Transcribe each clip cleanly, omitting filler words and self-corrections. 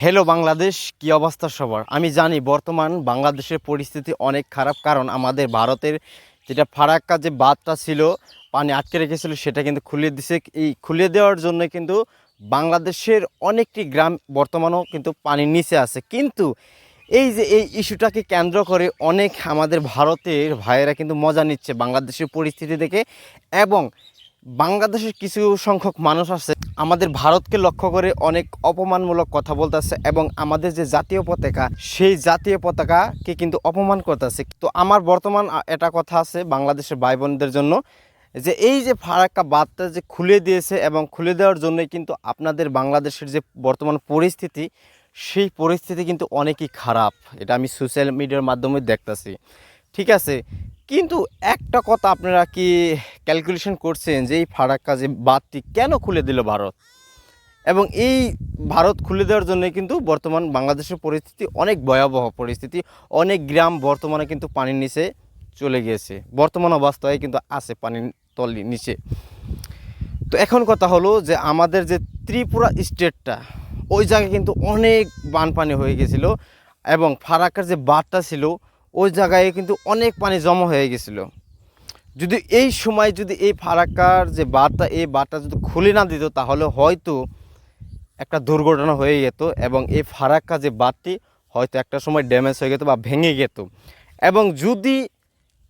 Hello Bangladesh, কি অবস্থা সবার? আমি জানি বর্তমান বাংলাদেশের পরিস্থিতি অনেক খারাপ, কারণ আমাদের ভারতের যেটা ফারাক্কা যে বাঁধটা ছিল, পানি আটকে রেখেছিল, সেটা কিন্তু খুলে দিছে। এই খুলে দেওয়ার জন্য কিন্তু বাংলাদেশের অনেকটি গ্রাম বর্তমানেও কিন্তু পানির নিচে আছে। কিন্তু এই যে এই ইস্যুটাকে কেন্দ্র করে অনেক আমাদের ভারতের ভাইয়েরা কিন্তু মজা নিচ্ছে বাংলাদেশের পরিস্থিতি দেখে, এবং বাংলাদেশের কিছু সংখ্যক মানুষ আছে আমাদের ভারতকে লক্ষ্য করে অনেক অপমানমূলক কথা বলতেছে, এবং আমাদের যে জাতীয় পতাকা, সেই জাতীয় পতাকাকে কিন্তু অপমান করতেছে। তো আমার বর্তমান এটা কথা আছে বাংলাদেশের ভাই বোনদের জন্য, যে এই যে ফারাক্কা বাঁধটা যে খুলে দিয়েছে, এবং খুলে দেওয়ার জন্যই কিন্তু আপনাদের বাংলাদেশের যে বর্তমান পরিস্থিতি, সেই পরিস্থিতি কিন্তু অনেকই খারাপ। এটা আমি সোশ্যাল মিডিয়ার মাধ্যমে দেখতেছি, ঠিক আছে। কিন্তু একটা কথা আপনারা কি ক্যালকুলেশন করছেন যে এই ফারাক্কা যে বাঁধটি কেন খুলে দিল ভারত? এবং এই ভারত খুলে দেওয়ার জন্য কিন্তু বর্তমান বাংলাদেশের পরিস্থিতি অনেক ভয়াবহ পরিস্থিতি। অনেক গ্রাম বর্তমানে কিন্তু পানির নিচে চলে গিয়েছে, বর্তমান অবস্থায় কিন্তু আছে পানির তলের নিচে। তো এখন কথা হলো যে আমাদের যে ত্রিপুরা স্টেটটা, ওই জায়গায় কিন্তু অনেক বানপানি হয়ে গেছিলো, এবং ফারাক্কার যে বাঁধটা ছিল ওই জায়গায় কিন্তু অনেক পানি জমা হয়ে গেছিলো। যদি এই সময় যদি এই ফারাক্কার যে বাঁধটা, এই বাঁধটা যদি খুলে না দিত, তাহলে হয়তো একটা দুর্ঘটনা হয়ে যেত, এবং এই ফারাক্কা যে বাঁধটি হয়তো একটা সময় ড্যামেজ হয়ে যেত বা ভেঙে যেত। এবং যদি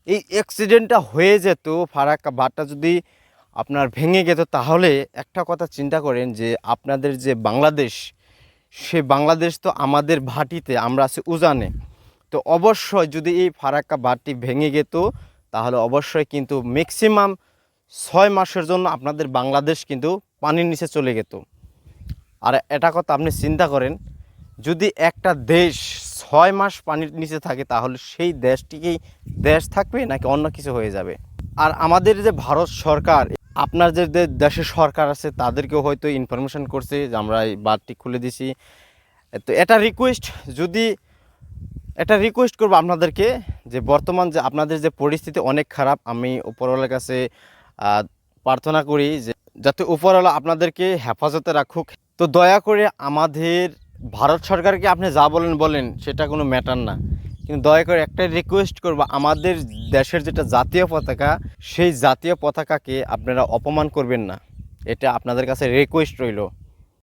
এই অ্যাক্সিডেন্টটা হয়ে যেত, ফারাক্কা বাঁধটা যদি আপনার ভেঙে যেত, তাহলে একটা কথা চিন্তা করেন যে আপনাদের যে বাংলাদেশ, সে বাংলাদেশ তো আমাদের ভাটিতে, আমরা আছি উজানে। তো অবশ্যই যদি এই ফারাক্কা বাঁধটি ভেঙে যেত, তাহলে অবশ্যই কিন্তু ম্যাক্সিমাম 6 মাসের জন্য আপনাদের বাংলাদেশ কিন্তু পানির নিচে চলে যেত। আর এটা কথা আপনি চিন্তা করেন, যদি একটা দেশ 6 মাস পানির নিচে থাকে, তাহলে সেই দেশটিকেই দেশ থাকবে নাকি অন্য কিছু হয়ে যাবে? আর আমাদের যে ভারত সরকার, আপনার যে দেশের সরকার আছে, তাদেরকেও হয়তো ইনফরমেশন করছে যে আমরা এই বাঁধটি খুলে দিছি। তো এটা রিকোয়েস্ট করবো আপনাদেরকে, যে বর্তমান যে আপনাদের যে পরিস্থিতি অনেক খারাপ, আমি উপরওয়ালার কাছে প্রার্থনা করি যে যাতে উপরওয়ালা আপনাদেরকে হেফাজতে রাখুক। তো দয়া করে আমাদের ভারত সরকারকে আপনি যা বলেন বলেন, সেটা কোনো ম্যাটার না, কিন্তু দয়া করে একটাই রিকোয়েস্ট করবো, আমাদের দেশের যেটা জাতীয় পতাকা, সেই জাতীয় পতাকাকে আপনারা অপমান করবেন না। এটা আপনাদের কাছে রিকোয়েস্ট রইল।